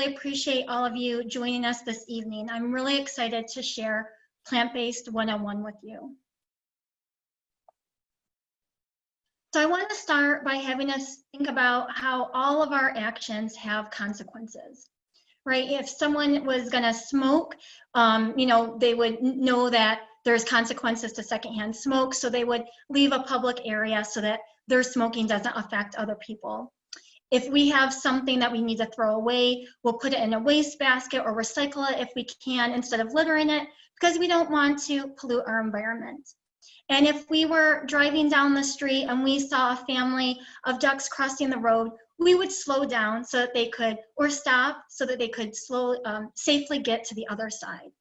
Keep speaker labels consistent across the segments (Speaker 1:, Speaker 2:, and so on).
Speaker 1: really appreciate all of you joining us this evening. I'm really excited to share Plant-Based 101 with you. So I want to start by having us think about how all of our actions have consequences, right? If someone was going to smoke, they would know that there's consequences to secondhand smoke, so they would leave a public area so that their smoking doesn't affect other people. If we have something that we need to throw away, we'll put it in a waste basket or recycle it if we can instead of littering it, because we don't want to pollute our environment. And if we were driving down the street and we saw a family of ducks crossing the road, we would slow down so that they could, or stop so that they could safely get to the other side.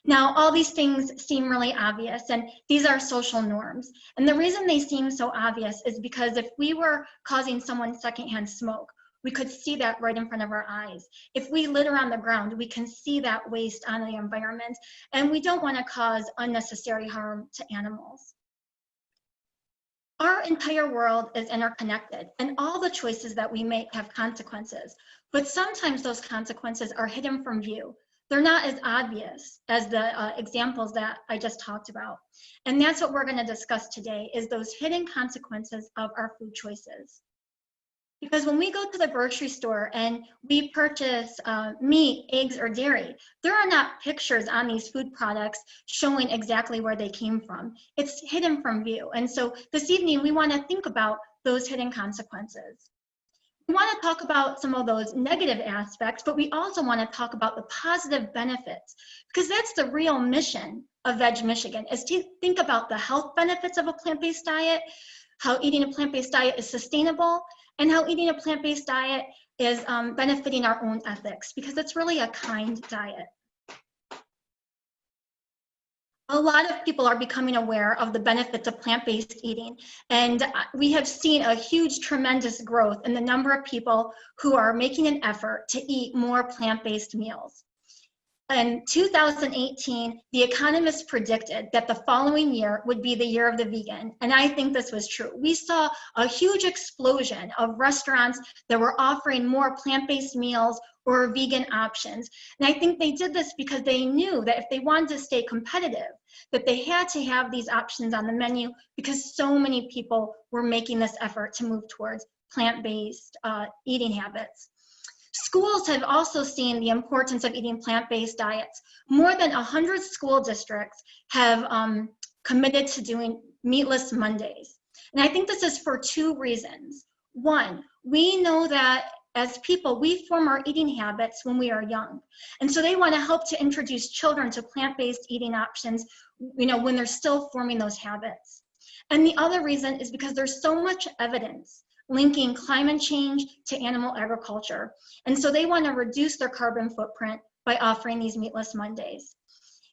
Speaker 1: Now, all these things seem really obvious, and these are social norms. And the reason they seem so obvious is because if we were causing someone secondhand smoke, we could see that right in front of our eyes. If we litter on the ground, we can see that waste on the environment, and we don't want to cause unnecessary harm to animals. Our entire world is interconnected, and all the choices that we make have consequences, but sometimes those consequences are hidden from view. They're not as obvious as the examples that I just talked about. And that's what we're going to discuss today, is those hidden consequences of our food choices. Because when we go to the grocery store and we purchase meat, eggs, or dairy, there are not pictures on these food products showing exactly where they came from. It's hidden from view. And so this evening, we want to think about those hidden consequences. We want to talk about some of those negative aspects, but we also want to talk about the positive benefits, because that's the real mission of VegMichigan, is to think about the health benefits of a plant-based diet, how eating a plant-based diet is sustainable, and how eating a plant-based diet is benefiting our own ethics, because it's really a kind diet. A lot of people are becoming aware of the benefits of plant-based eating, and we have seen a huge, tremendous growth in the number of people who are making an effort to eat more plant-based meals. In 2018, The Economist predicted that the following year would be the year of the vegan, and I think this was true. We saw a huge explosion of restaurants that were offering more plant-based meals or vegan options. And I think they did this because they knew that if they wanted to stay competitive, that they had to have these options on the menu, because so many people were making this effort to move towards plant-based eating habits. Schools have also seen the importance of eating plant-based diets. More than 100 school districts have committed to doing meatless Mondays. And I think this is for two reasons. One, we know that as people, we form our eating habits when we are young. And so they want to help to introduce children to plant-based eating options, when they're still forming those habits. And the other reason is because there's so much evidence linking climate change to animal agriculture. And so they want to reduce their carbon footprint by offering these meatless Mondays.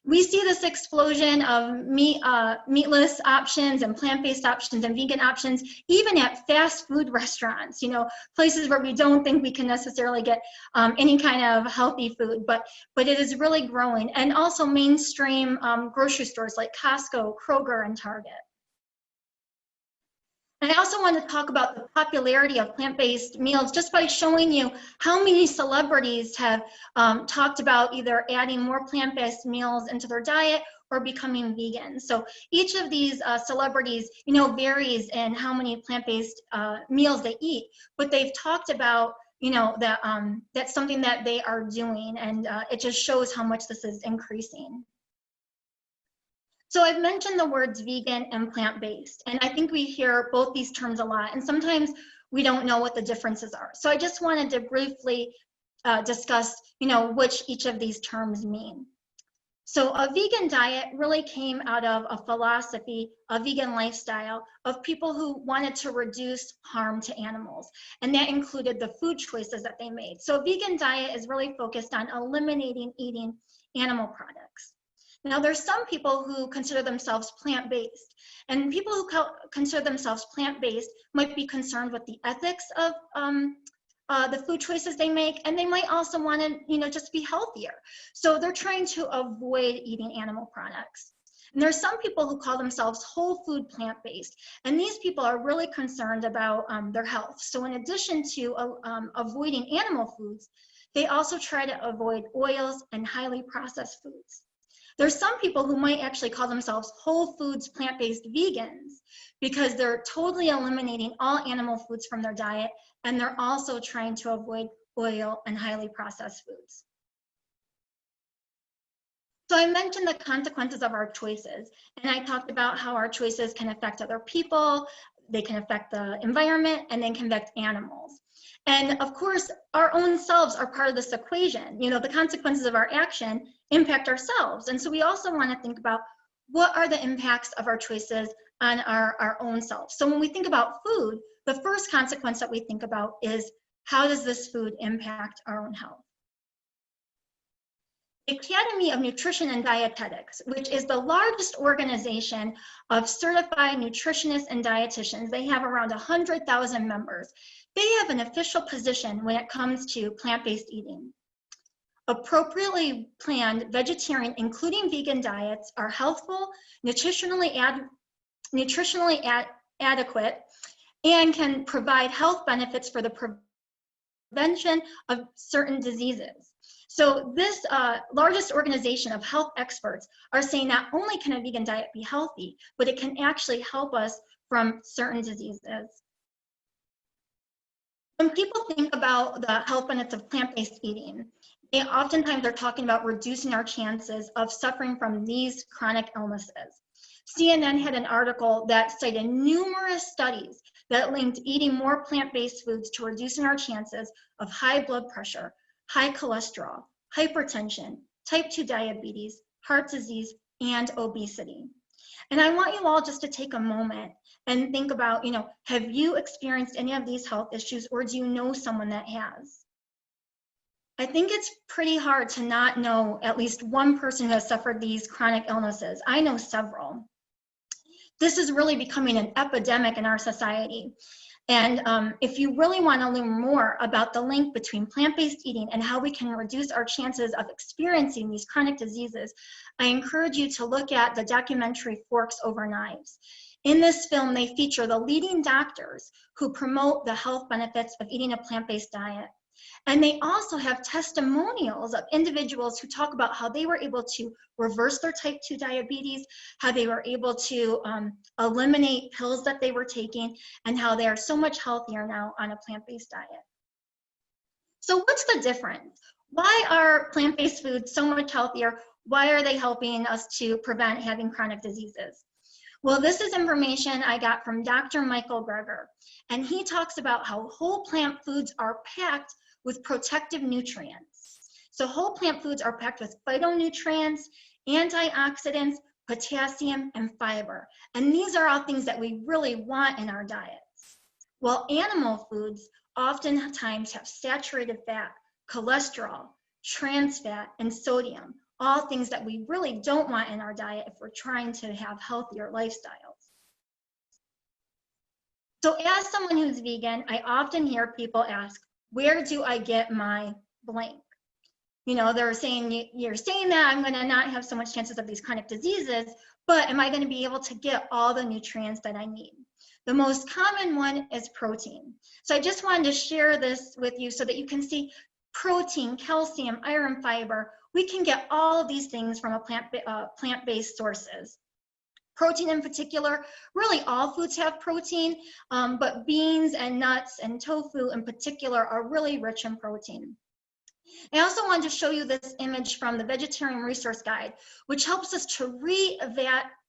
Speaker 1: We see this explosion of meatless options and plant-based options and vegan options, even at fast food restaurants, places where we don't think we can necessarily get any kind of healthy food, but it is really growing. And also mainstream grocery stores like Costco, Kroger, and Target. And I also want to talk about the popularity of plant-based meals just by showing you how many celebrities have talked about either adding more plant-based meals into their diet or becoming vegan. So each of these celebrities, varies in how many plant-based meals they eat, but they've talked about, that that's something that they are doing, and it just shows how much this is increasing. So I've mentioned the words vegan and plant-based, and I think we hear both these terms a lot, and sometimes we don't know what the differences are. So I just wanted to briefly discuss, which each of these terms mean. So a vegan diet really came out of a philosophy, a vegan lifestyle of people who wanted to reduce harm to animals, and that included the food choices that they made. So a vegan diet is really focused on eliminating eating animal products. Now, there's some people who consider themselves plant-based, and people who consider themselves plant-based might be concerned with the ethics of the food choices they make, and they might also want to, just be healthier. So they're trying to avoid eating animal products. And there's some people who call themselves whole food plant-based, and these people are really concerned about their health. So in addition to avoiding animal foods, They also try to avoid oils and highly processed foods. There's some people who might actually call themselves whole foods plant-based vegans because they're totally eliminating all animal foods from their diet, and they're also trying to avoid oil and highly processed foods. So I mentioned the consequences of our choices, and I talked about how our choices can affect other people, they can affect the environment, and they can affect animals. And of course, our own selves are part of this equation. You know, the consequences of our action impact ourselves. And so we also want to think about what are the impacts of our choices on our own selves. So when we think about food, the first consequence that we think about is, how does this food impact our own health? The Academy of Nutrition and Dietetics, which is the largest organization of certified nutritionists and dietitians, they have around 100,000 members. They have an official position when it comes to plant-based eating. Appropriately planned vegetarian, including vegan diets, are healthful, nutritionally adequate, and can provide health benefits for the prevention of certain diseases. So this largest organization of health experts are saying not only can a vegan diet be healthy, but it can actually help us from certain diseases. When people think about the health benefits of plant-based eating, they oftentimes are talking about reducing our chances of suffering from these chronic illnesses. CNN had an article that cited numerous studies that linked eating more plant-based foods to reducing our chances of high blood pressure, high cholesterol, hypertension, type 2 diabetes, heart disease, and obesity. And I want you all just to take a moment and think about, you know, have you experienced any of these health issues, or do you know someone that has? I think it's pretty hard to not know at least one person who has suffered these chronic illnesses. I know several. This is really becoming an epidemic in our society. And if you really want to learn more about the link between plant-based eating and how we can reduce our chances of experiencing these chronic diseases, I encourage you to look at the documentary Forks Over Knives. In this film, they feature the leading doctors who promote the health benefits of eating a plant-based diet. And they also have testimonials of individuals who talk about how they were able to reverse their type 2 diabetes, how they were able to eliminate pills that they were taking, and how they are so much healthier now on a plant-based diet. So what's the difference? Why are plant-based foods so much healthier? Why are they helping us to prevent having chronic diseases? Well, this is information I got from Dr. Michael Gregor, and he talks about how whole plant foods are packed with protective nutrients. So whole plant foods are packed with phytonutrients, antioxidants, potassium, and fiber. And these are all things that we really want in our diets. While animal foods oftentimes have saturated fat, cholesterol, trans fat, and sodium, all things that we really don't want in our diet if we're trying to have healthier lifestyles. So as someone who's vegan, I often hear people ask, where do I get my blank? You know, they're saying, you're saying that I'm going to not have so much chances of these chronic diseases, but am I going to be able to get all the nutrients that I need? The most common one is protein. So I just wanted to share this with you so that you can see protein, calcium, iron, fiber. We can get all of these things from plant-based sources. Protein in particular, really all foods have protein, but beans and nuts and tofu in particular are really rich in protein. I also wanted to show you this image from the Vegetarian Resource Guide, which helps us to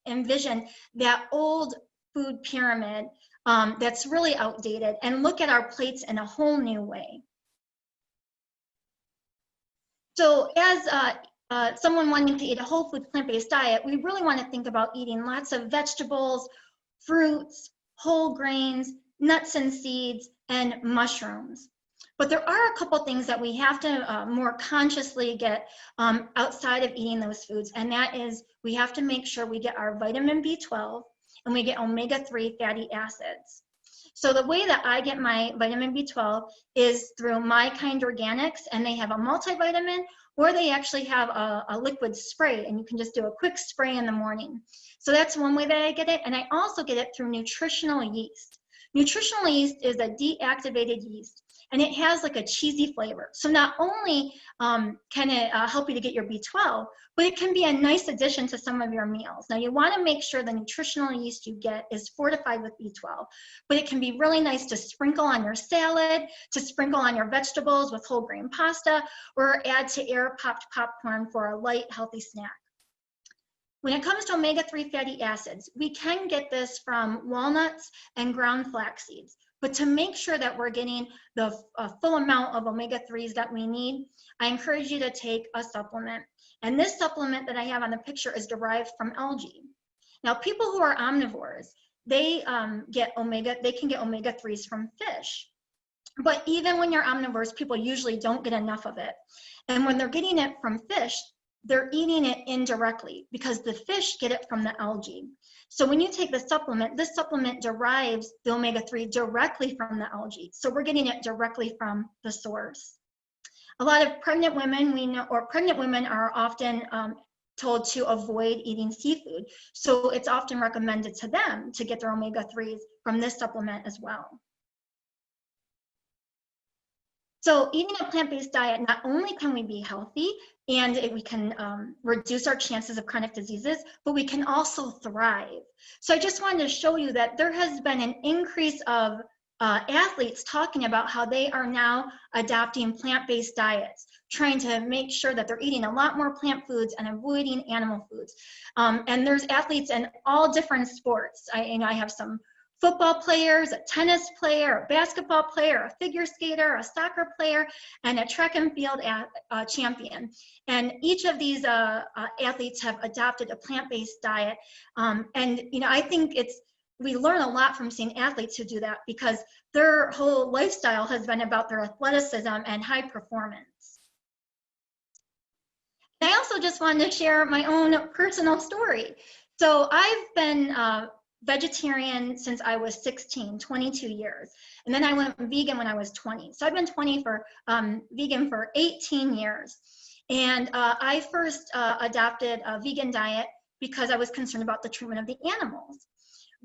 Speaker 1: envision that old food pyramid that's really outdated and look at our plates in a whole new way. So as someone wanting to eat a whole food plant-based diet, we really want to think about eating lots of vegetables, fruits, whole grains, nuts and seeds, and mushrooms. But there are a couple things that we have to more consciously get outside of eating those foods, and that is we have to make sure we get our vitamin B12 and we get omega-3 fatty acids. So the way that I get my vitamin B12 is through My Kind Organics, and they have a multivitamin, or they actually have a liquid spray, and you can just do a quick spray in the morning. So that's one way that I get it, and I also get it through nutritional yeast. Nutritional yeast is a deactivated yeast, and it has like a cheesy flavor. So not only can it help you to get your B12, but it can be a nice addition to some of your meals. Now you want to make sure the nutritional yeast you get is fortified with B12, but it can be really nice to sprinkle on your salad, to sprinkle on your vegetables with whole grain pasta, or add to air popped popcorn for a light, healthy snack. When it comes to omega-3 fatty acids, we can get this from walnuts and ground flax seeds. But to make sure that we're getting the full amount of omega-3s that we need, I encourage you to take a supplement. And this supplement that I have on the picture is derived from algae. Now, people who are omnivores, they can get omega-3s from fish. But even when you're omnivores, people usually don't get enough of it. And when they're getting it from fish, they're eating it indirectly because the fish get it from the algae. So when you take the supplement, this supplement derives the omega-3 directly from the algae. So we're getting it directly from the source. A lot of pregnant women pregnant women are often told to avoid eating seafood. So it's often recommended to them to get their omega-3s from this supplement as well. So eating a plant-based diet, not only can we be healthy and we can reduce our chances of chronic diseases, but we can also thrive. So I just wanted to show you that there has been an increase of athletes talking about how they are now adopting plant-based diets, trying to make sure that they're eating a lot more plant foods and avoiding animal foods. And there's athletes in all different sports. I have some football players, a tennis player, a basketball player, a figure skater, a soccer player, and a track and field champion. And each of these athletes have adopted a plant-based diet. And I think we learn a lot from seeing athletes who do that because their whole lifestyle has been about their athleticism and high performance. I also just wanted to share my own personal story. So I've been vegetarian since I was 16, 22 years. And then I went vegan when I was 20. So I've been vegan for 18 years. And I first adopted a vegan diet because I was concerned about the treatment of the animals.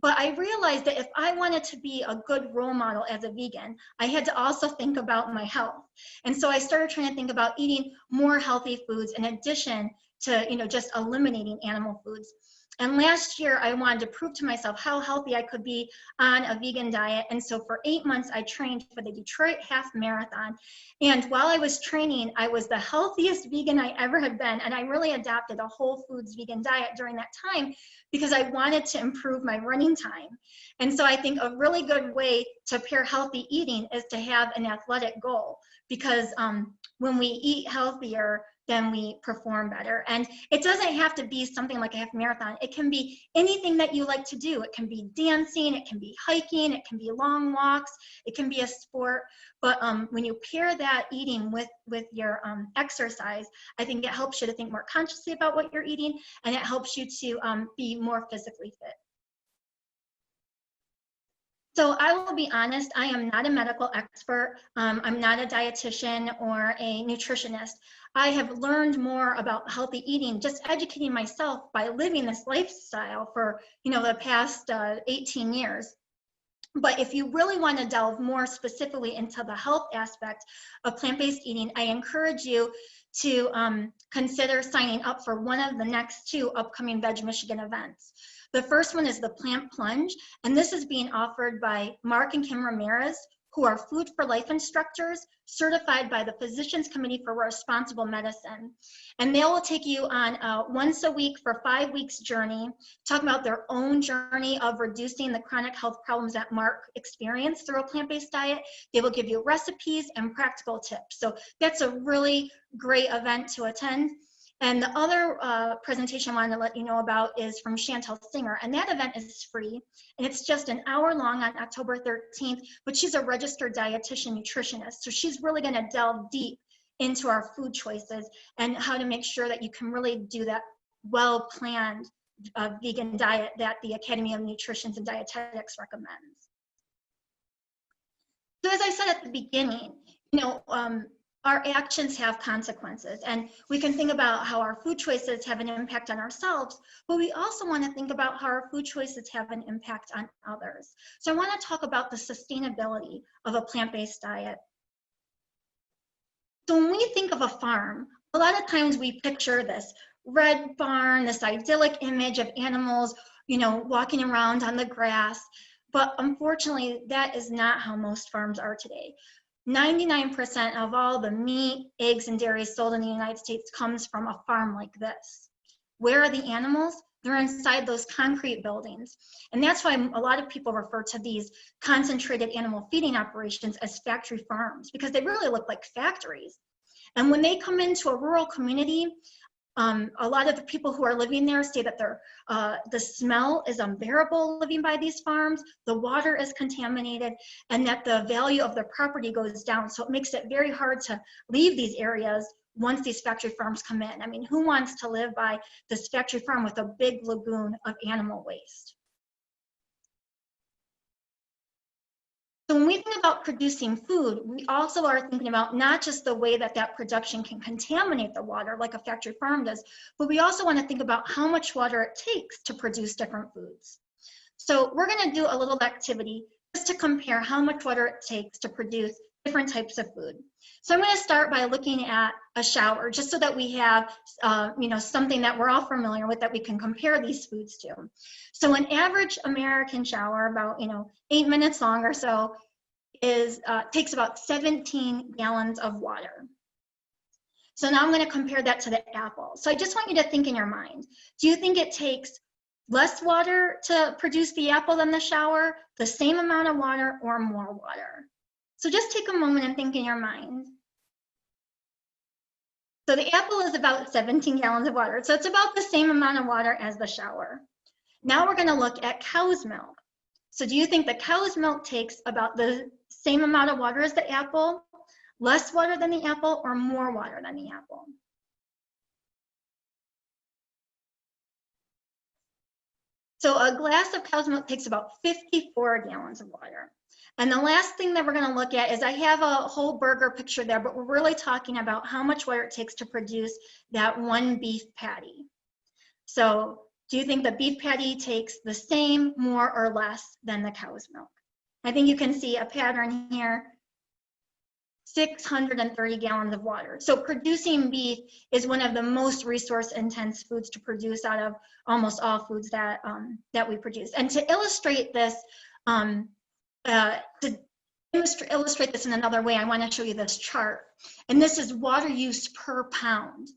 Speaker 1: But I realized that if I wanted to be a good role model as a vegan, I had to also think about my health. And so I started trying to think about eating more healthy foods in addition to just eliminating animal foods. And last year, I wanted to prove to myself how healthy I could be on a vegan diet. And so for 8 months, I trained for the Detroit Half Marathon. And while I was training, I was the healthiest vegan I ever had been. And I really adopted a whole foods vegan diet during that time because I wanted to improve my running time. And so I think a really good way to pair healthy eating is to have an athletic goal, because when we eat healthier, then we perform better. And it doesn't have to be something like a half marathon. It can be anything that you like to do. It can be dancing, it can be hiking, it can be long walks, it can be a sport. But when you pair that eating with your exercise, I think it helps you to think more consciously about what you're eating, and it helps you to be more physically fit. So I will be honest, I am not a medical expert. I'm not a dietitian or a nutritionist. I have learned more about healthy eating, just educating myself by living this lifestyle for the past 18 years. But if you really want to delve more specifically into the health aspect of plant-based eating, I encourage you to consider signing up for one of the next 2 upcoming VegMichigan events. The first one is the Plant Plunge, and this is being offered by Mark and Kim Ramirez, who are Food for Life instructors certified by the Physicians Committee for Responsible Medicine. And they will take you on a once a week for 5 weeks journey, talking about their own journey of reducing the chronic health problems that Mark experienced through a plant-based diet. They will give you recipes and practical tips. So that's a really great event to attend. And the other presentation I wanted to let you know about is from Chantel Singer, and that event is free, and it's just an hour long on October 13th, but she's a registered dietitian nutritionist, so she's really gonna delve deep into our food choices and how to make sure that you can really do that well-planned vegan diet that the Academy of Nutrition and Dietetics recommends. So as I said at the beginning, our actions have consequences, and we can think about how our food choices have an impact on ourselves, but we also want to think about how our food choices have an impact on others. So I want to talk about the sustainability of a plant-based diet. So when we think of a farm, a lot of times we picture this red barn, this idyllic image of animals, you know, walking around on the grass. But unfortunately, that is not how most farms are today. 99% of all the meat, eggs, and dairy sold in the United States comes from a farm like this. Where are the animals? They're inside those concrete buildings. And that's why a lot of people refer to these concentrated animal feeding operations as factory farms, because they really look like factories. And when they come into a rural community, a lot of the people who are living there say that the smell is unbearable living by these farms, the water is contaminated, and that the value of their property goes down. So it makes it very hard to leave these areas once these factory farms come in. I mean, who wants to live by this factory farm with a big lagoon of animal waste? So when we think about producing food, we also are thinking about not just the way that that production can contaminate the water like a factory farm does, but we also want to think about how much water it takes to produce different foods. So we're going to do a little activity just to compare how much water it takes to produce different types of food. So I'm going to start by looking at a shower, just so that we have you know, something that we're all familiar with that we can compare these foods to. So an average American shower, about 8 minutes long or so, is takes about 17 gallons of water. So now I'm going to compare that to the apple. So I just want you to think in your mind, do you think it takes less water to produce the apple than the shower, the same amount of water, or more water? So just take a moment and think in your mind. So the apple is about 17 gallons of water. So it's about the same amount of water as the shower. Now we're going to look at cow's milk. So do you think the cow's milk takes about the same amount of water as the apple, less water than the apple, or more water than the apple? So a glass of cow's milk takes about 54 gallons of water. And the last thing that we're going to look at is, I have a whole burger picture there, but we're really talking about how much water it takes to produce that one beef patty. So do you think the beef patty takes the same, more, or less than the cow's milk? I think you can see a pattern here. 630 gallons of water. So producing beef is one of the most resource-intense foods to produce out of almost all foods that that we produce. And to illustrate this, illustrate this in another way, I want to show you this chart. And this is water use per pound.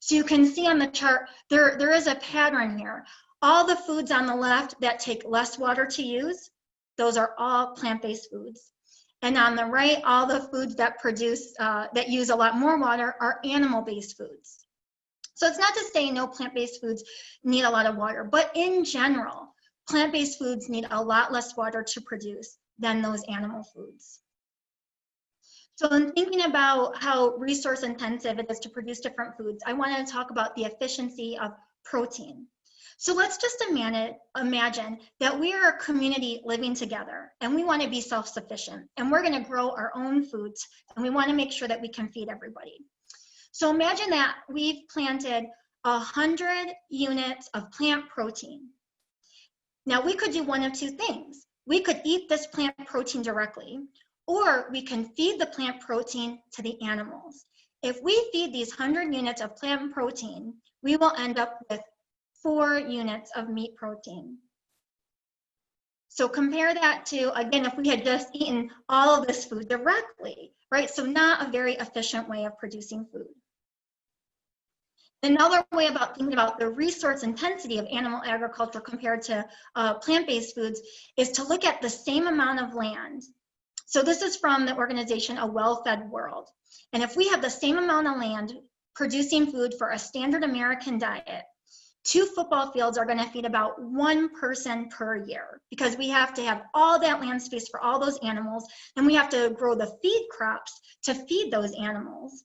Speaker 1: So you can see on the chart, there is a pattern here. All the foods on the left that take less water to use, those are all plant-based foods. And on the right, all the foods that that use a lot more water are animal-based foods. So it's not to say no plant-based foods need a lot of water, but in general, plant-based foods need a lot less water to produce than those animal foods. So in thinking about how resource intensive it is to produce different foods, I wanted to talk about the efficiency of protein. So let's just imagine that we are a community living together and we want to be self-sufficient and we're going to grow our own foods and we want to make sure that we can feed everybody. So imagine that we've planted 100 units of plant protein. Now we could do one of two things. We could eat this plant protein directly, or we can feed the plant protein to the animals. If we feed these 100 units of plant protein, we will end up with 4 units of meat protein. So compare that to, again, if we had just eaten all of this food directly, right? So not a very efficient way of producing food. Another way about thinking about the resource intensity of animal agriculture compared to plant-based foods is to look at the same amount of land. So this is from the organization A Well-Fed World. And if we have the same amount of land producing food for a standard American diet, 2 football fields are going to feed about 1 person per year, because we have to have all that land space for all those animals, and we have to grow the feed crops to feed those animals.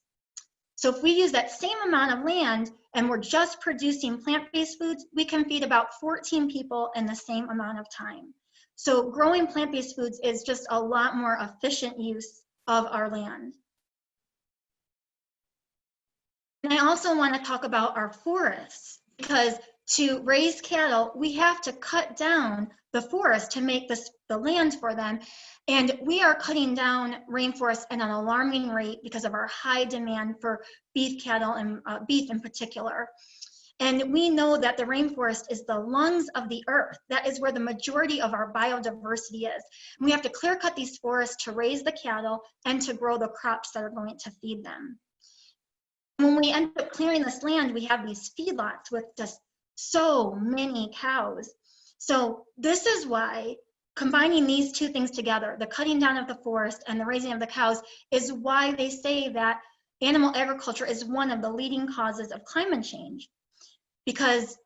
Speaker 1: So if we use that same amount of land and we're just producing plant-based foods, we can feed about 14 people in the same amount of time. So growing plant-based foods is just a lot more efficient use of our land. And I also want to talk about our forests, because to raise cattle, we have to cut down the forest to make the land for them. And we are cutting down rainforests at an alarming rate because of our high demand for beef cattle and beef in particular. And we know that the rainforest is the lungs of the earth. That is where the majority of our biodiversity is. And we have to clear cut these forests to raise the cattle and to grow the crops that are going to feed them. When we end up clearing this land, we have these feedlots with just so many cows. So this is why combining these two things together, the cutting down of the forest and the raising of the cows, is why they say that animal agriculture is one of the leading causes of climate change. Because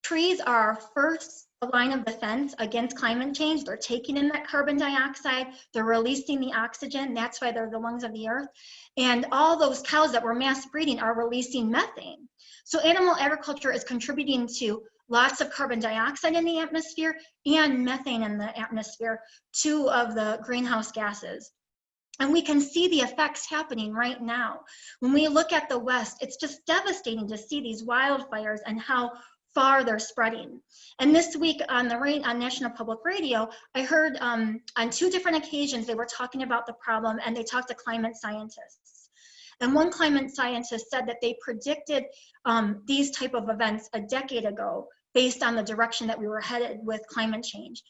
Speaker 1: trees are our first line of defense against climate change. They're taking in that carbon dioxide, they're releasing the oxygen, that's why they're the lungs of the earth. And all those cows that we're mass breeding are releasing methane. So animal agriculture is contributing to lots of carbon dioxide in the atmosphere and methane in the atmosphere, two of the greenhouse gases. And we can see the effects happening right now. When we look at the West, it's just devastating to see these wildfires and how far they're spreading. And this week on National Public Radio, I heard on 2 different occasions they were talking about the problem, and they talked to climate scientists. And one climate scientist said that they predicted these type of events a decade ago based on the direction that we were headed with climate change.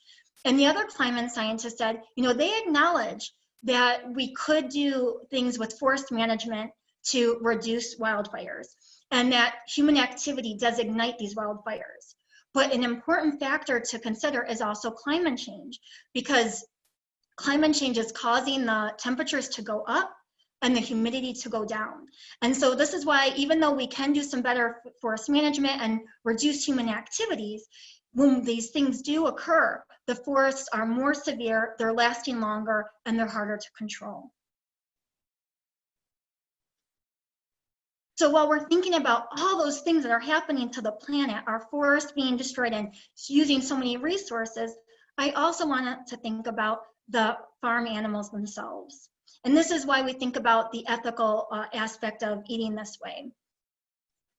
Speaker 1: And the other climate scientist said, you know, they acknowledge that we could do things with forest management to reduce wildfires, and that human activity does ignite these wildfires. But an important factor to consider is also climate change, because climate change is causing the temperatures to go up and the humidity to go down. And so this is why, even though we can do some better forest management and reduce human activities, when these things do occur, the forests are more severe, they're lasting longer, and they're harder to control. So while we're thinking about all those things that are happening to the planet, our forests being destroyed and using so many resources, I also want to think about the farm animals themselves. And this is why we think about the ethical aspect of eating this way.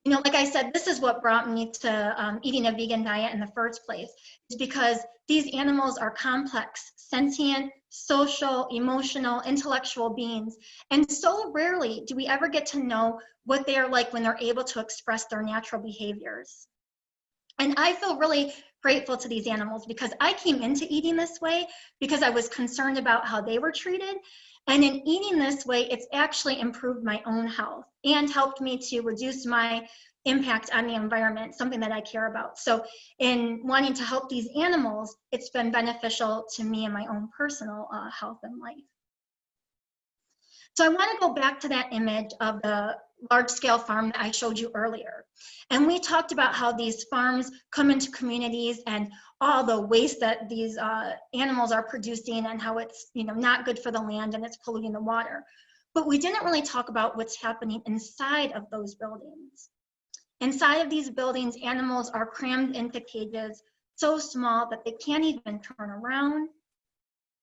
Speaker 1: You know, like I said, this is what brought me to eating a vegan diet in the first place, is because these animals are complex, sentient, social, emotional, intellectual beings. And so rarely do we ever get to know what they are like when they're able to express their natural behaviors. And I feel really grateful to these animals, because I came into eating this way because I was concerned about how they were treated. And in eating this way, it's actually improved my own health and helped me to reduce my impact on the environment, something that I care about. So in wanting to help these animals, it's been beneficial to me and my own personal health and life. So I want to go back to that image of the large-scale farm that I showed you earlier. And we talked about how these farms come into communities and all the waste that these animals are producing, and how it's, you know, not good for the land and it's polluting the water. But we didn't really talk about what's happening inside of those buildings. Inside of these buildings, animals are crammed into cages so small that they can't even turn around.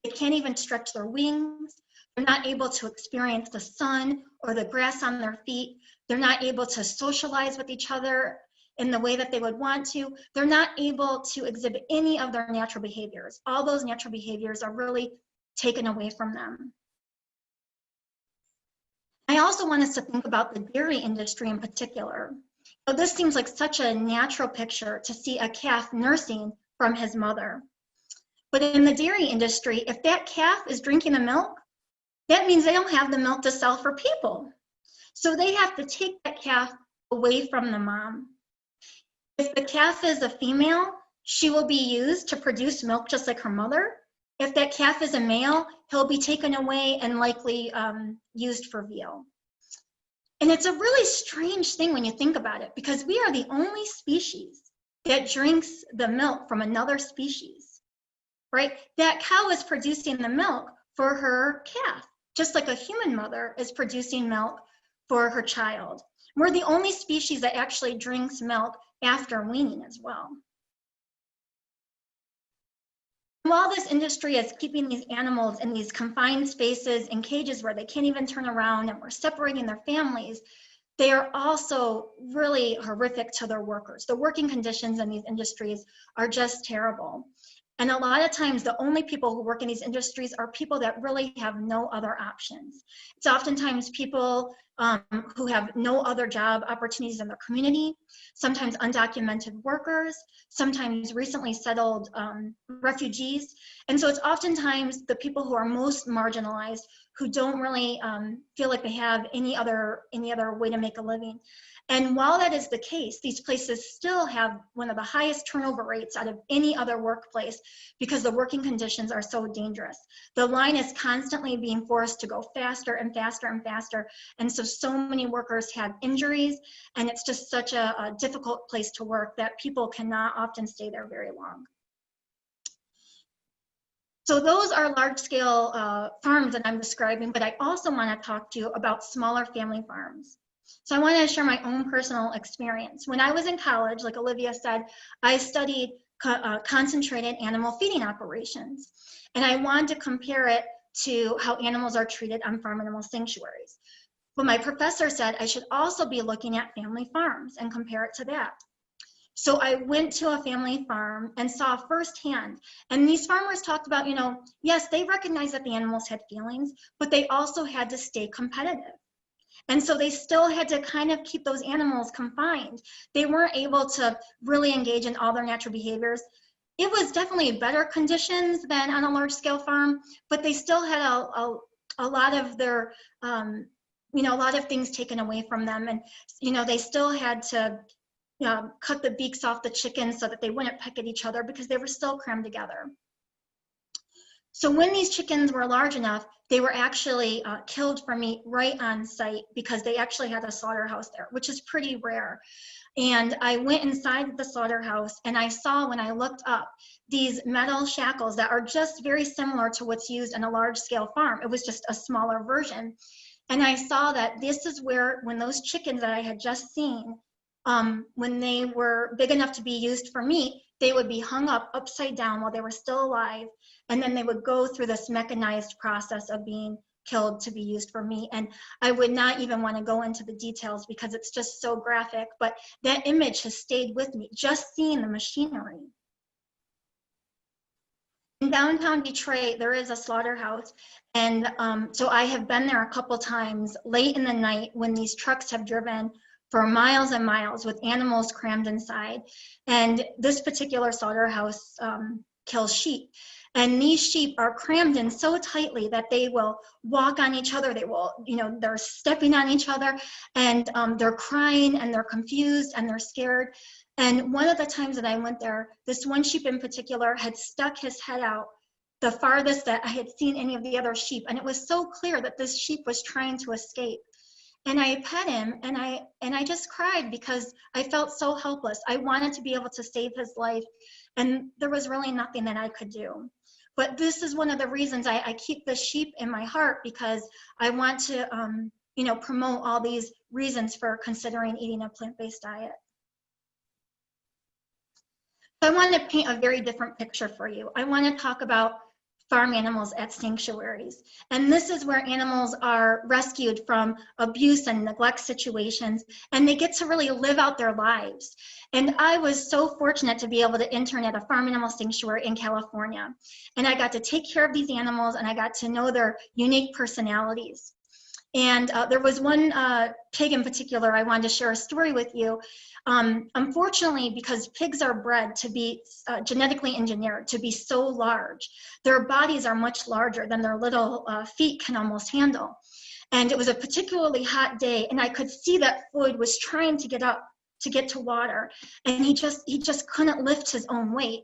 Speaker 1: They can't even stretch their wings. They're not able to experience the sun or the grass on their feet. They're not able to socialize with each other in the way that they would want to. They're not able to exhibit any of their natural behaviors. All those natural behaviors are really taken away from them. I also want us to think about the dairy industry in particular. So this seems like such a natural picture to see a calf nursing from his mother. But in the dairy industry, if that calf is drinking the milk, that means they don't have the milk to sell for people. So they have to take that calf away from the mom. If the calf is a female, she will be used to produce milk just like her mother. If that calf is a male, he'll be taken away and likely used for veal. And it's a really strange thing when you think about it, because we are the only species that drinks the milk from another species, right? That cow is producing the milk for her calf, just like a human mother is producing milk for her child. We're the only species that actually drinks milk after weaning as well. While this industry is keeping these animals in these confined spaces and cages where they can't even turn around, and we're separating their families, they are also really horrific to their workers. The working conditions in these industries are just terrible. And a lot of times the only people who work in these industries are people that really have no other options. It's oftentimes people who have no other job opportunities in their community, sometimes undocumented workers, sometimes recently settled refugees. And so it's oftentimes the people who are most marginalized, who don't really feel like they have any other way to make a living. And while that is the case, these places still have one of the highest turnover rates out of any other workplace because the working conditions are so dangerous. The line is constantly being forced to go faster and faster and faster. And so many workers have injuries, and it's just such a difficult place to work that people cannot often stay there very long. So those are large-scale farms that I'm describing, but I also want to talk to you about smaller family farms. So I want to share my own personal experience. When I was in college, like Olivia said, I studied concentrated animal feeding operations, and I wanted to compare it to how animals are treated on farm animal sanctuaries. But my professor said I should also be looking at family farms and compare it to that. So I went to a family farm and saw firsthand, and these farmers talked about, yes, they recognized that the animals had feelings, but they also had to stay competitive. And so they still had to kind of keep those animals confined. They weren't able to really engage in all their natural behaviors. It was definitely better conditions than on a large scale farm, but they still had a lot of their, a lot of things taken away from them. And, they still had to cut the beaks off the chickens so that they wouldn't peck at each other because they were still crammed together. So when these chickens were large enough, they were actually killed for meat right on site because they actually had a slaughterhouse there, which is pretty rare. And I went inside the slaughterhouse and I saw, when I looked up, these metal shackles that are just very similar to what's used in a large scale farm. It was just a smaller version. And I saw that this is where, when those chickens that I had just seen, when they were big enough to be used for meat, they would be hung up upside down while they were still alive, and then they would go through this mechanized process of being killed to be used for meat. And I would not even want to go into the details because it's just so graphic, but that image has stayed with me, just seeing the machinery. In downtown Detroit, there is a slaughterhouse, and so I have been there a couple times late in the night when these trucks have driven for miles and miles with animals crammed inside. And this particular slaughterhouse kills sheep. And these sheep are crammed in so tightly that they will walk on each other. They will, they're stepping on each other, and they're crying and they're confused and they're scared. And one of the times that I went there, this one sheep in particular had stuck his head out the farthest that I had seen any of the other sheep. And it was so clear that this sheep was trying to escape. And I pet him, and I just cried because I felt so helpless. I wanted to be able to save his life, and there was really nothing that I could do. But this is one of the reasons I keep the sheep in my heart, because I want to, promote all these reasons for considering eating a plant-based diet. I want to paint a very different picture for you. I want to talk about farm animals at sanctuaries. And this is where animals are rescued from abuse and neglect situations, and they get to really live out their lives. And I was so fortunate to be able to intern at a farm animal sanctuary in California. And I got to take care of these animals, and I got to know their unique personalities. And there was one pig in particular I wanted to share a story with you. Unfortunately, because pigs are bred to be genetically engineered to be so large, their bodies are much larger than their little feet can almost handle. And it was a particularly hot day, and I could see that Floyd was trying to get up to get to water, and he just couldn't lift his own weight.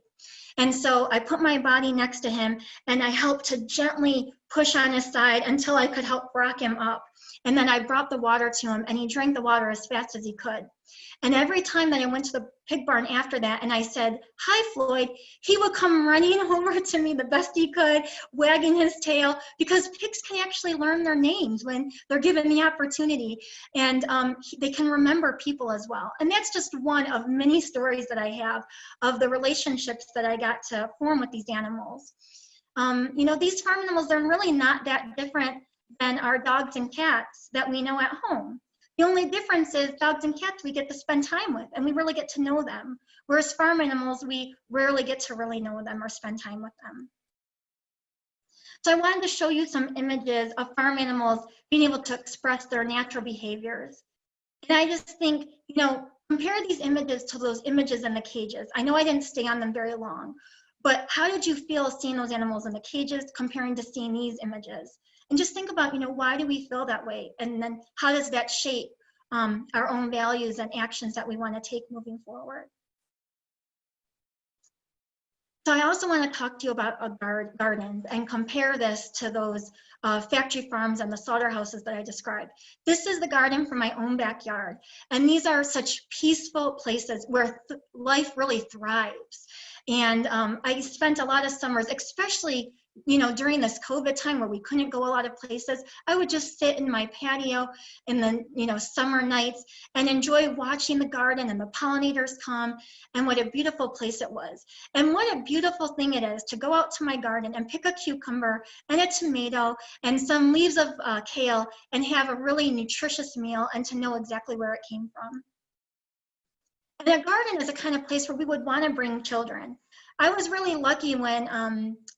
Speaker 1: And so I put my body next to him, and I helped to gently push on his side until I could help rock him up. And then I brought the water to him, and he drank the water as fast as he could. And every time that I went to the pig barn after that and I said, "Hi, Floyd," he would come running over to me the best he could, wagging his tail, because pigs can actually learn their names when they're given the opportunity. And they can remember people as well. And that's just one of many stories that I have of the relationships that I got to form with these animals. These farm animals, they're really not that different than our dogs and cats that we know at home. The only difference is dogs and cats we get to spend time with and we really get to know them. Whereas farm animals, we rarely get to really know them or spend time with them. So I wanted to show you some images of farm animals being able to express their natural behaviors. And I just think, you know, compare these images to those images in the cages. I know I didn't stay on them very long, but how did you feel seeing those animals in the cages comparing to seeing these images? And just think about, you know, why do we feel that way? And then how does that shape our own values and actions that we want to take moving forward? So I also want to talk to you about gardens and compare this to those factory farms and the slaughterhouses that I described. This is the garden from my own backyard. And these are such peaceful places where life really thrives. And I spent a lot of summers, especially, you know, during this COVID time where we couldn't go a lot of places, I would just sit in my patio in the, you know, summer nights and enjoy watching the garden and the pollinators come, and what a beautiful place it was. And what a beautiful thing it is to go out to my garden and pick a cucumber and a tomato and some leaves of kale and have a really nutritious meal and to know exactly where it came from. And a garden is a kind of place where we would want to bring children. I was really lucky when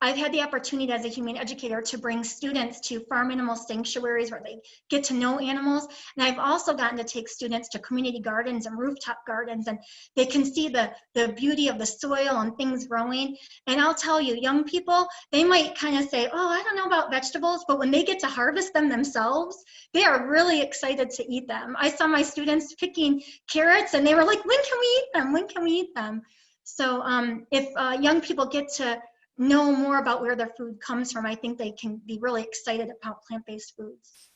Speaker 1: I've had the opportunity as a humane educator to bring students to farm animal sanctuaries where they get to know animals. And I've also gotten to take students to community gardens and rooftop gardens, and they can see the beauty of the soil and things growing. And I'll tell you, young people, they might kind of say, oh, I don't know about vegetables, but when they get to harvest them themselves, they are really excited to eat them. I saw my students picking carrots and they were like, when can we eat them? When can we eat them? So if young people get to know more about where their food comes from, I think they can be really excited about plant-based foods.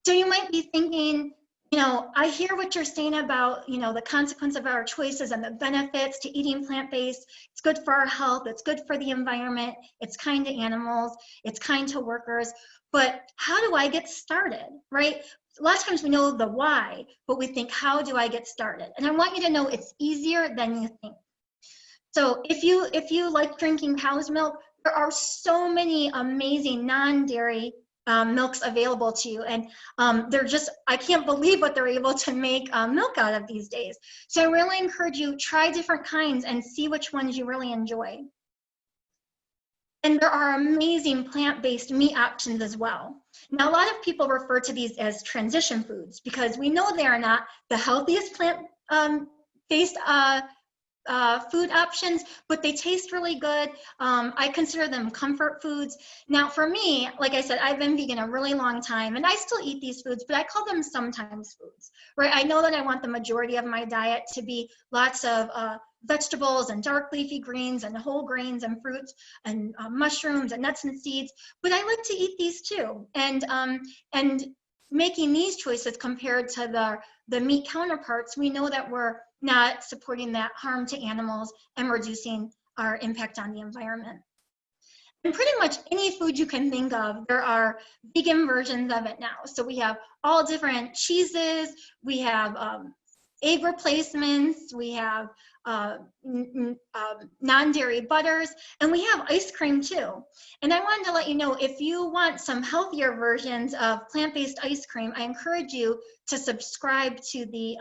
Speaker 1: So you might be thinking, you know, I hear what you're saying about, you know, the consequence of our choices and the benefits to eating plant-based. It's good for our health, it's good for the environment, it's kind to animals, it's kind to workers, but how do I get started, right? A lot of times we know the why, but we think, how do I get started? And I want you to know it's easier than you think. So if you like drinking cow's milk, there are so many amazing non-dairy milks available to you, and they're just, I can't believe what they're able to make milk out of these days. So I really encourage you, try different kinds and see which ones you really enjoy. And there are amazing plant-based meat options as well. Now, a lot of people refer to these as transition foods because we know they are not the healthiest plant-based food options, but they taste really good. I consider them comfort foods. Now, for me, like I said, I've been vegan a really long time, and I still eat these foods, but I call them sometimes foods, right? I know that I want the majority of my diet to be lots of vegetables and dark leafy greens and whole grains and fruits and mushrooms and nuts and seeds, but I like to eat these too. And making these choices compared to the meat counterparts, we know that we're not supporting that harm to animals and reducing our impact on the environment. And pretty much any food you can think of, there are vegan versions of it now. So we have all different cheeses, we have egg replacements, we have non-dairy butters, and we have ice cream too. And I wanted to let you know, if you want some healthier versions of plant-based ice cream, I encourage you to subscribe to the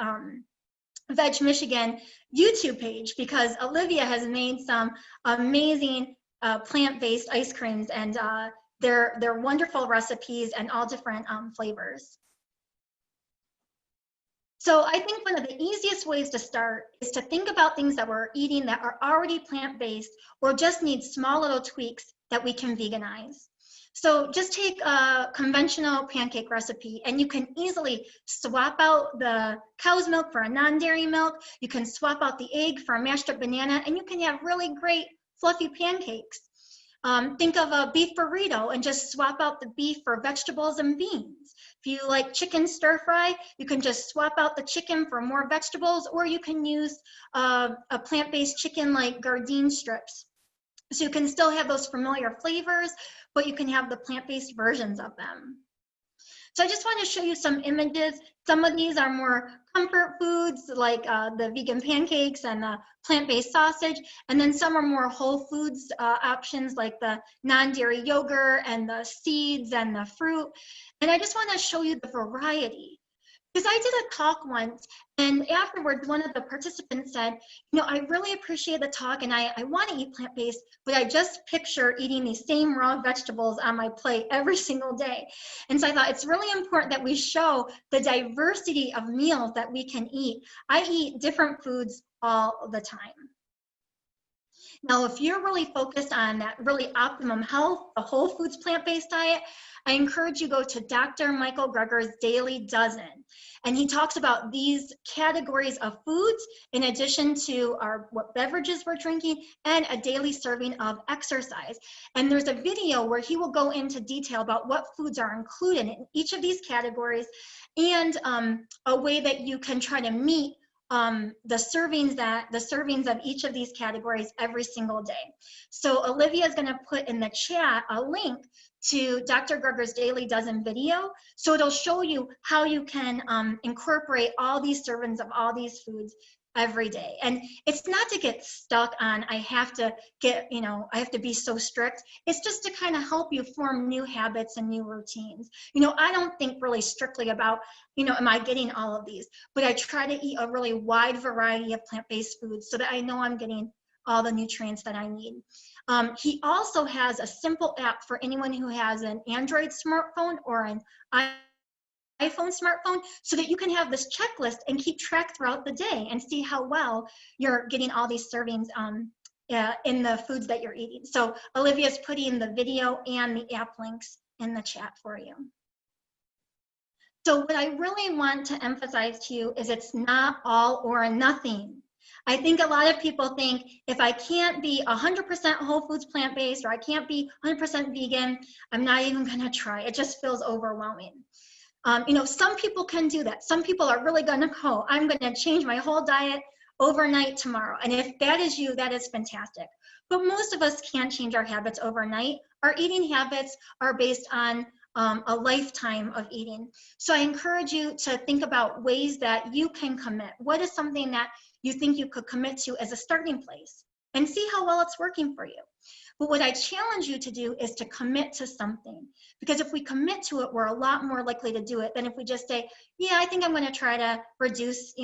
Speaker 1: VegMichigan YouTube page, because Olivia has made some amazing plant-based ice creams, and they're wonderful recipes and all different flavors. So I think one of the easiest ways to start is to think about things that we're eating that are already plant-based or just need small little tweaks that we can veganize. So just take a conventional pancake recipe and you can easily swap out the cow's milk for a non-dairy milk. You can swap out the egg for a mashed up banana, and you can have really great fluffy pancakes. Think of a beef burrito and just swap out the beef for vegetables and beans. If you like chicken stir fry, you can just swap out the chicken for more vegetables, or you can use a plant-based chicken like Gardein strips. So you can still have those familiar flavors, but you can have the plant-based versions of them. So I just want to show you some images. Some of these are more comfort foods, like the vegan pancakes and the plant-based sausage, and then some are more whole foods options, like the non-dairy yogurt and the seeds and the fruit. And I just want to show you the variety. Because I did a talk once, and afterwards, one of the participants said, I really appreciate the talk, and I want to eat plant-based, but I just picture eating these same raw vegetables on my plate every single day. And so I thought it's really important that we show the diversity of meals that we can eat. I eat different foods all the time. Now, if you're really focused on that really optimum health, the whole foods plant-based diet, I encourage you to go to Dr. Michael Gregor's Daily Dozen. And he talks about these categories of foods in addition to what beverages we're drinking and a daily serving of exercise. And there's a video where he will go into detail about what foods are included in each of these categories and a way that you can try to meet the servings of each of these categories every single day. So Olivia is going to put in the chat a link to Dr. Gregor's Daily Dozen video. So it'll show you how you can incorporate all these servings of all these foods every day. And it's not to get stuck on, I have to be so strict. It's just to kind of help you form new habits and new routines. I don't think really strictly about, am I getting all of these? But I try to eat a really wide variety of plant-based foods so that I know I'm getting all the nutrients that I need. He also has a simple app for anyone who has an Android smartphone or an iPhone smartphone, so that you can have this checklist and keep track throughout the day and see how well you're getting all these servings in the foods that you're eating. So Olivia's putting the video and the app links in the chat for you. So what I really want to emphasize to you is it's not all or nothing. I think a lot of people think if I can't be 100% whole foods plant-based, or I can't be 100% vegan, I'm not even going to try. It just feels overwhelming. Some people can do that. Some people are really going to go, I'm going to change my whole diet overnight tomorrow. And if that is you, that is fantastic. But most of us can't change our habits overnight. Our eating habits are based on a lifetime of eating. So I encourage you to think about ways that you can commit. What is something that you think you could commit to as a starting place, and see how well it's working for you. But what I challenge you to do is to commit to something, because if we commit to it, we're a lot more likely to do it than if we just say, yeah, I think I'm going to try to reduce,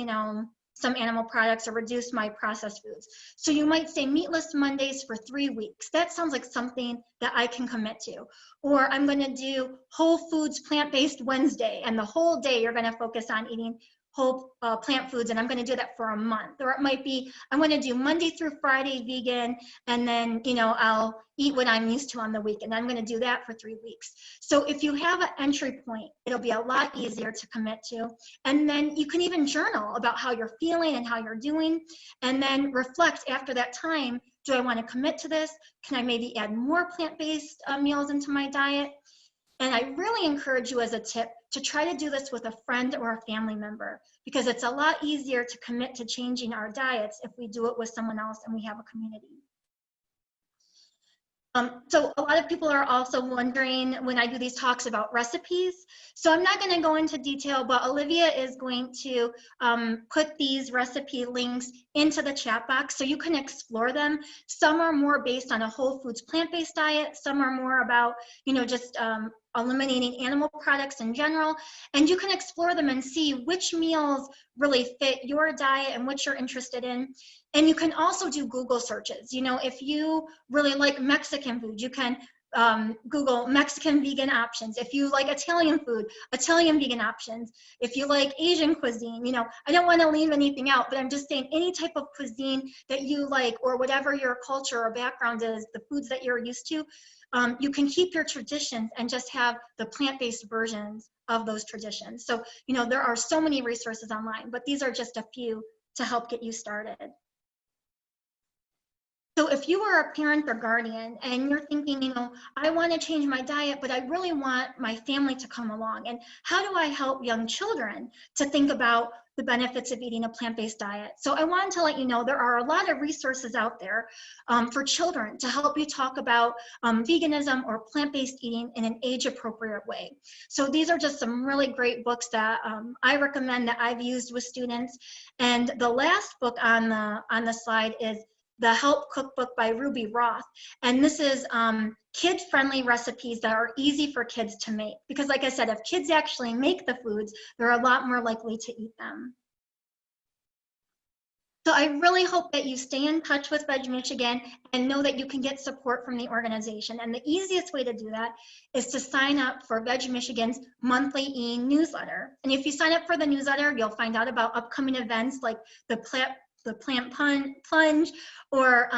Speaker 1: some animal products or reduce my processed foods. So you might say meatless Mondays for 3 weeks. That sounds like something that I can commit to. Or I'm going to do whole foods plant-based Wednesday, and the whole day you're going to focus on eating whole plant foods, and I'm going to do that for a month. Or it might be, I'm going to do Monday through Friday vegan, and then I'll eat what I'm used to on the weekend. I'm going to do that for 3 weeks. So if you have an entry point, it'll be a lot easier to commit to. And then you can even journal about how you're feeling and how you're doing, and then reflect after that time. Do I want to commit to this? Can I maybe add more plant-based meals into my diet? And I really encourage you, as a tip, to try to do this with a friend or a family member, because it's a lot easier to commit to changing our diets if we do it with someone else and we have a community. So a lot of people are also wondering when I do these talks about recipes. So I'm not going to go into detail, but Olivia is going to put these recipe links into the chat box so you can explore them. Some are more based on a whole foods plant-based diet. Some are more about, just eliminating animal products in general. And you can explore them and see which meals really fit your diet and what you're interested in. And you can also do Google searches. If you really like Mexican food, you can Google Mexican vegan options. If you like Italian food, Italian vegan options. If you like Asian cuisine, I don't want to leave anything out, but I'm just saying any type of cuisine that you like, or whatever your culture or background is, the foods that you're used to, you can keep your traditions and just have the plant-based versions of those traditions. So, there are so many resources online, but these are just a few to help get you started. So if you are a parent or guardian and you're thinking, I want to change my diet, but I really want my family to come along, and how do I help young children to think about the benefits of eating a plant-based diet. So I wanted to let you know there are a lot of resources out there for children to help you talk about veganism or plant-based eating in an age-appropriate way. So these are just some really great books that I recommend that I've used with students. And the last book on the slide is The Help Cookbook by Ruby Roth. And this is kid-friendly recipes that are easy for kids to make. Because like I said, if kids actually make the foods, they're a lot more likely to eat them. So I really hope that you stay in touch with VegMichigan and know that you can get support from the organization. And the easiest way to do that is to sign up for VegMichigan's monthly e-newsletter. And if you sign up for the newsletter, you'll find out about upcoming events like the plant plunge or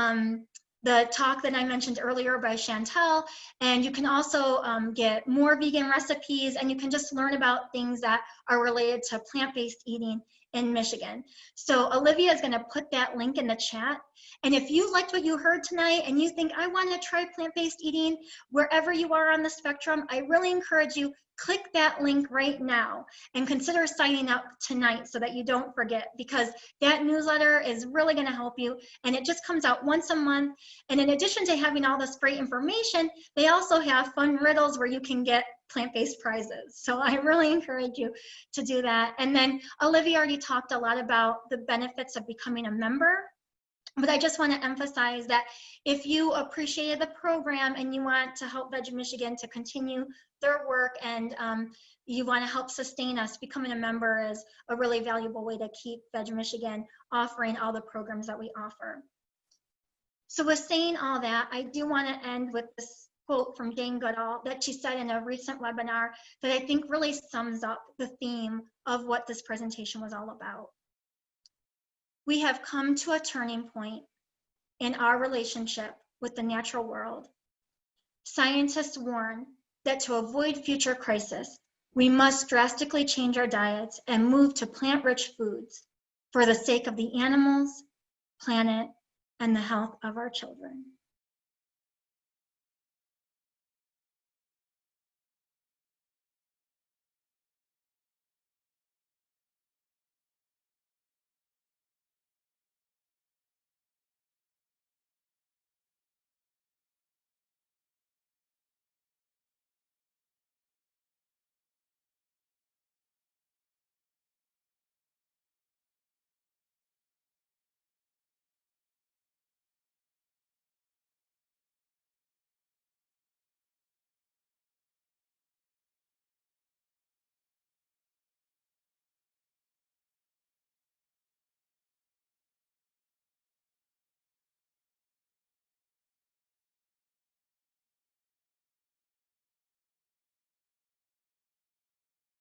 Speaker 1: the talk that I mentioned earlier by Chantel. And you can also get more vegan recipes, and you can just learn about things that are related to plant-based eating in Michigan. So Olivia is going to put that link in the chat. And if you liked what you heard tonight and you think I want to try plant-based eating wherever you are on the spectrum, I really encourage you, click that link right now and consider signing up tonight so that you don't forget, because that newsletter is really going to help you, and it just comes out once a month. And in addition to having all this great information, they also have fun riddles where you can get plant-based prizes. So I really encourage you to do that. And then Olivia already talked a lot about the benefits of becoming a member. But I just want to emphasize that if you appreciated the program and you want to help VegMichigan to continue their work, and you want to help sustain us, becoming a member is a really valuable way to keep VegMichigan offering all the programs that we offer. So with saying all that, I do want to end with this quote from Jane Goodall that she said in a recent webinar that I think really sums up the theme of what this presentation was all about. We have come to a turning point in our relationship with the natural world. Scientists warn that to avoid future crisis, we must drastically change our diets and move to plant-rich foods for the sake of the animals, planet, and the health of our children.